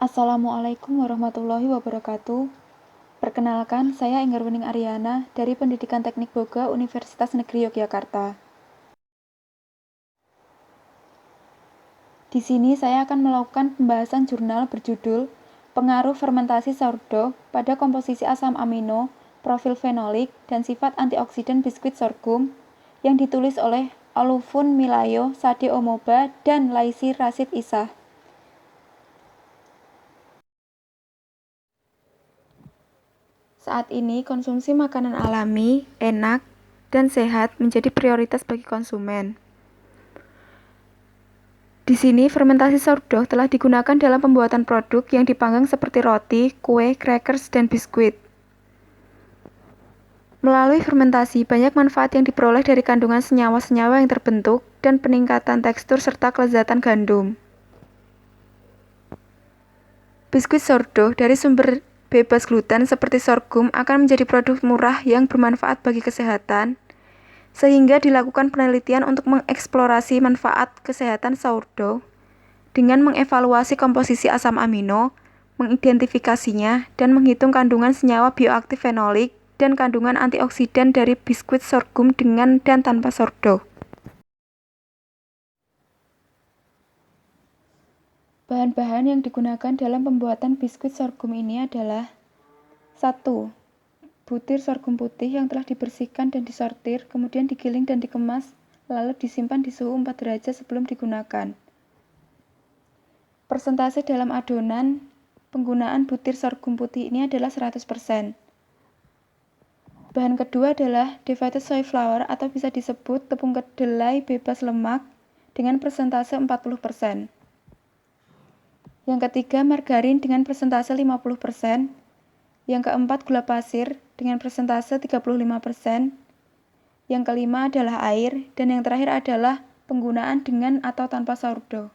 Assalamualaikum warahmatullahi wabarakatuh. Perkenalkan, saya Enggarwening Aryana dari Pendidikan Teknik Boga Universitas Negeri Yogyakarta. Di sini saya akan melakukan pembahasan jurnal berjudul Pengaruh Fermentasi Sourdough pada Komposisi Asam Amino, Profil Fenolik, dan Sifat Antioksidan Biskuit Sorghum yang ditulis oleh Olufun Milayo, Sade Omoba, dan Laisi Rashid Ishah. Saat ini, konsumsi makanan alami, enak, dan sehat menjadi prioritas bagi konsumen. Di sini, fermentasi sourdough telah digunakan dalam pembuatan produk yang dipanggang seperti roti, kue, crackers, dan biskuit. Melalui fermentasi, banyak manfaat yang diperoleh dari kandungan senyawa-senyawa yang terbentuk dan peningkatan tekstur serta kelezatan gandum. Biskuit sourdough dari sumber bebas gluten seperti sorghum akan menjadi produk murah yang bermanfaat bagi kesehatan, sehingga dilakukan penelitian untuk mengeksplorasi manfaat kesehatan sourdough dengan mengevaluasi komposisi asam amino, mengidentifikasinya, dan menghitung kandungan senyawa bioaktif fenolik dan kandungan antioksidan dari biskuit sorghum dengan dan tanpa sourdough. Bahan-bahan yang digunakan dalam pembuatan biskuit sorghum ini adalah 1. Butir sorghum putih yang telah dibersihkan dan disortir, kemudian digiling dan dikemas, lalu disimpan di suhu 4 derajat sebelum digunakan. Persentase dalam adonan penggunaan butir sorghum putih ini adalah 100%. Bahan kedua adalah deviated soy flour atau bisa disebut tepung kedelai bebas lemak dengan persentase 40%. Yang ketiga, margarin dengan persentase 50%. Yang keempat, gula pasir dengan persentase 35%. Yang kelima adalah air, dan yang terakhir adalah penggunaan dengan atau tanpa sourdough.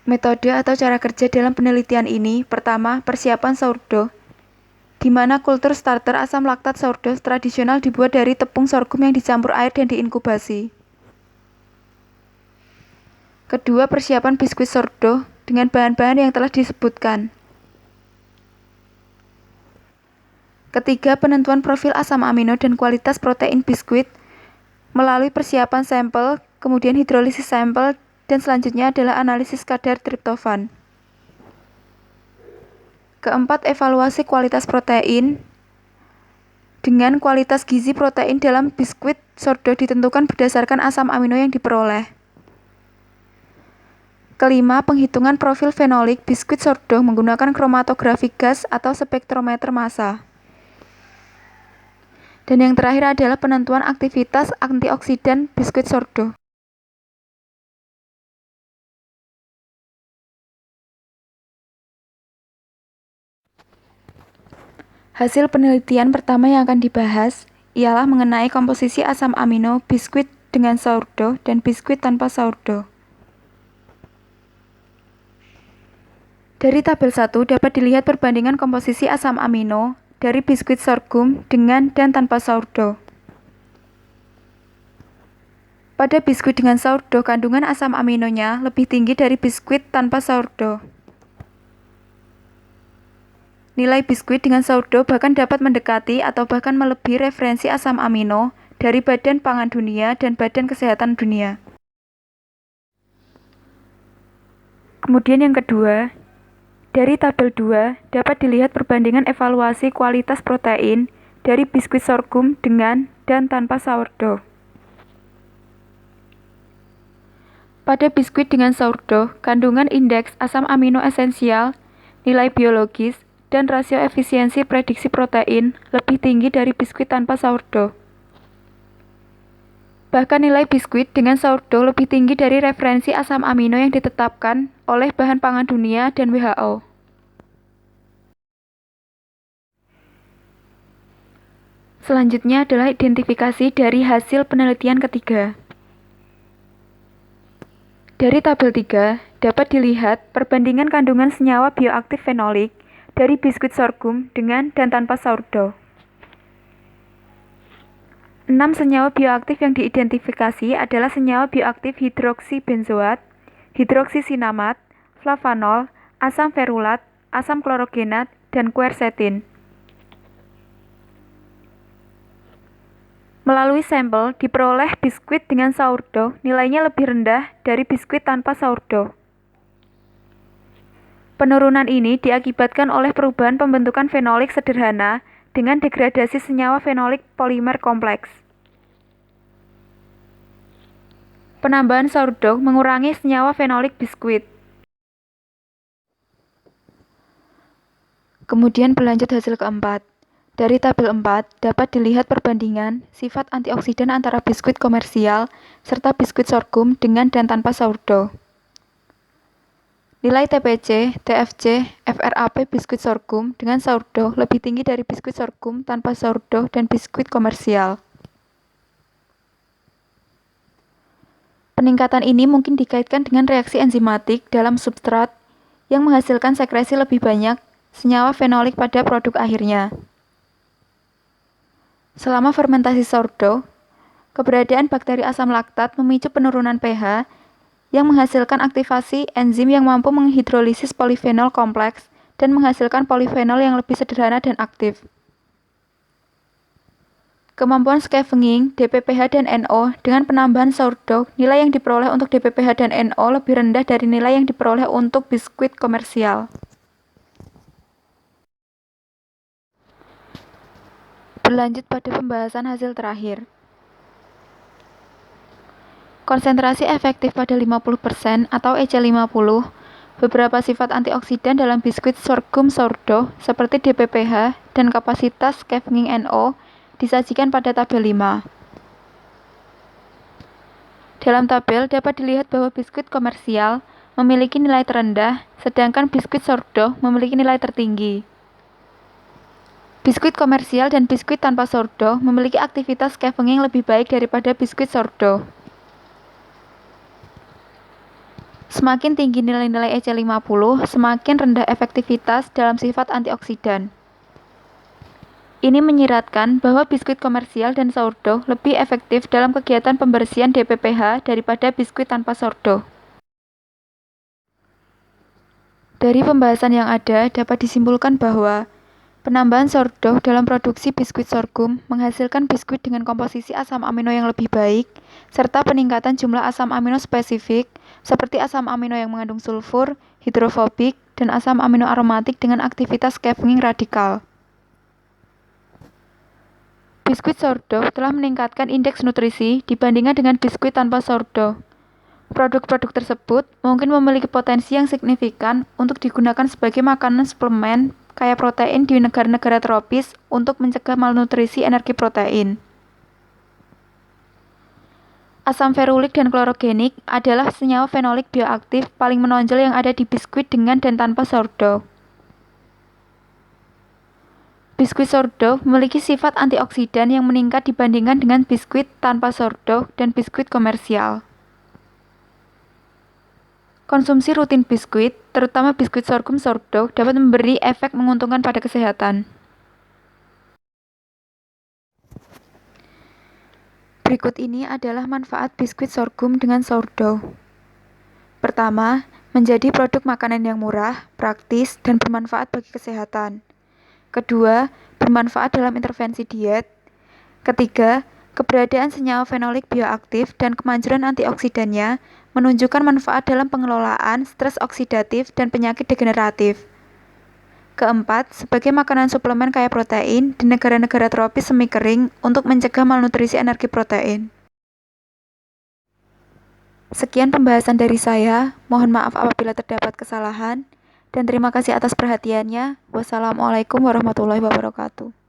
Metode atau cara kerja dalam penelitian ini, pertama, persiapan sourdough, di mana kultur starter asam laktat sourdough tradisional dibuat dari tepung sorghum yang dicampur air dan diinkubasi. Kedua, persiapan biskuit sourdough dengan bahan-bahan yang telah disebutkan. Ketiga, penentuan profil asam amino dan kualitas protein biskuit melalui persiapan sampel, kemudian hidrolisis sampel, dan selanjutnya adalah analisis kadar triptofan. Keempat, evaluasi kualitas protein dengan kualitas gizi protein dalam biskuit sourdough ditentukan berdasarkan asam amino yang diperoleh. Kelima, penghitungan profil fenolik biskuit sourdough menggunakan kromatografi gas atau spektrometer massa. Dan yang terakhir adalah penentuan aktivitas antioksidan biskuit sourdough. Hasil penelitian pertama yang akan dibahas ialah mengenai komposisi asam amino biskuit dengan sourdough dan biskuit tanpa sourdough. Dari tabel 1 dapat dilihat perbandingan komposisi asam amino dari biskuit sorghum dengan dan tanpa sourdough. Pada biskuit dengan sourdough, kandungan asam aminonya lebih tinggi dari biskuit tanpa sourdough. Nilai biskuit dengan sourdough bahkan dapat mendekati atau bahkan melebihi referensi asam amino dari Badan Pangan Dunia dan Badan Kesehatan Dunia. Kemudian yang kedua, dari tabel 2 dapat dilihat perbandingan evaluasi kualitas protein dari biskuit sorghum dengan dan tanpa sourdough. Pada biskuit dengan sourdough, kandungan indeks asam amino esensial, nilai biologis, dan rasio efisiensi prediksi protein lebih tinggi dari biskuit tanpa sourdough. Bahkan nilai biskuit dengan sourdough lebih tinggi dari referensi asam amino yang ditetapkan oleh Badan Pangan Dunia dan WHO. Selanjutnya adalah identifikasi dari hasil penelitian ketiga. Dari tabel 3 dapat dilihat perbandingan kandungan senyawa bioaktif fenolik dari biskuit sorghum dengan dan tanpa sourdough. 6 senyawa bioaktif yang diidentifikasi adalah senyawa bioaktif hidroksibenzoat, hidroksisinamat, flavanol, asam ferulat, asam klorogenat, dan quercetin. Melalui sampel, diperoleh biskuit dengan sourdough nilainya lebih rendah dari biskuit tanpa sourdough. Penurunan ini diakibatkan oleh perubahan pembentukan fenolik sederhana dengan degradasi senyawa fenolik polimer kompleks. Penambahan sourdough mengurangi senyawa fenolik biskuit. Kemudian berlanjut hasil keempat. Dari tabel 4 dapat dilihat perbandingan sifat antioksidan antara biskuit komersial serta biskuit sorghum dengan dan tanpa sourdough. Nilai TPC, TFC, FRAP biskuit sorghum dengan sourdough lebih tinggi dari biskuit sorghum tanpa sourdough dan biskuit komersial. Peningkatan ini mungkin dikaitkan dengan reaksi enzimatik dalam substrat yang menghasilkan sekresi lebih banyak senyawa fenolik pada produk akhirnya. Selama fermentasi sourdough, keberadaan bakteri asam laktat memicu penurunan pH yang menghasilkan aktivasi enzim yang mampu menghidrolisis polifenol kompleks dan menghasilkan polifenol yang lebih sederhana dan aktif. Kemampuan scavenging DPPH dan NO dengan penambahan sourdough, nilai yang diperoleh untuk DPPH dan NO lebih rendah dari nilai yang diperoleh untuk biskuit komersial. Berlanjut pada pembahasan hasil terakhir. Konsentrasi efektif pada 50% atau EC50, beberapa sifat antioksidan dalam biskuit sorghum sourdough seperti DPPH dan kapasitas scavenging NO disajikan pada tabel 5. Dalam tabel dapat dilihat bahwa biskuit komersial memiliki nilai terendah, sedangkan biskuit sourdough memiliki nilai tertinggi. Biskuit komersial dan biskuit tanpa sourdough memiliki aktivitas scavenging lebih baik daripada biskuit sourdough. Semakin tinggi nilai-nilai EC50, semakin rendah efektivitas dalam sifat antioksidan. Ini menyiratkan bahwa biskuit komersial dan sourdough lebih efektif dalam kegiatan pembersihan DPPH daripada biskuit tanpa sourdough. Dari pembahasan yang ada, dapat disimpulkan bahwa penambahan sourdough dalam produksi biskuit sorghum menghasilkan biskuit dengan komposisi asam amino yang lebih baik, serta peningkatan jumlah asam amino spesifik, seperti asam amino yang mengandung sulfur, hidrofobik, dan asam amino aromatik dengan aktivitas scavenging radikal. Biskuit sourdough telah meningkatkan indeks nutrisi dibandingkan dengan biskuit tanpa sourdough. Produk-produk tersebut mungkin memiliki potensi yang signifikan untuk digunakan sebagai makanan suplemen kaya protein di negara-negara tropis untuk mencegah malnutrisi energi protein. Asam ferulik dan klorogenik adalah senyawa fenolik bioaktif paling menonjol yang ada di biskuit dengan dan tanpa sourdough. Biskuit sourdough memiliki sifat antioksidan yang meningkat dibandingkan dengan biskuit tanpa sourdough dan biskuit komersial. Konsumsi rutin biskuit, terutama biskuit sorghum sourdough, dapat memberi efek menguntungkan pada kesehatan. Berikut ini adalah manfaat biskuit sorghum dengan sourdough. Pertama, menjadi produk makanan yang murah, praktis, dan bermanfaat bagi kesehatan. Kedua, bermanfaat dalam intervensi diet. Ketiga, keberadaan senyawa fenolik bioaktif dan kemanjuran antioksidannya menunjukkan manfaat dalam pengelolaan stres oksidatif dan penyakit degeneratif. Keempat, sebagai makanan suplemen kaya protein di negara-negara tropis semi kering untuk mencegah malnutrisi energi protein. Sekian pembahasan dari saya, mohon maaf apabila terdapat kesalahan, dan terima kasih atas perhatiannya. Wassalamualaikum warahmatullahi wabarakatuh.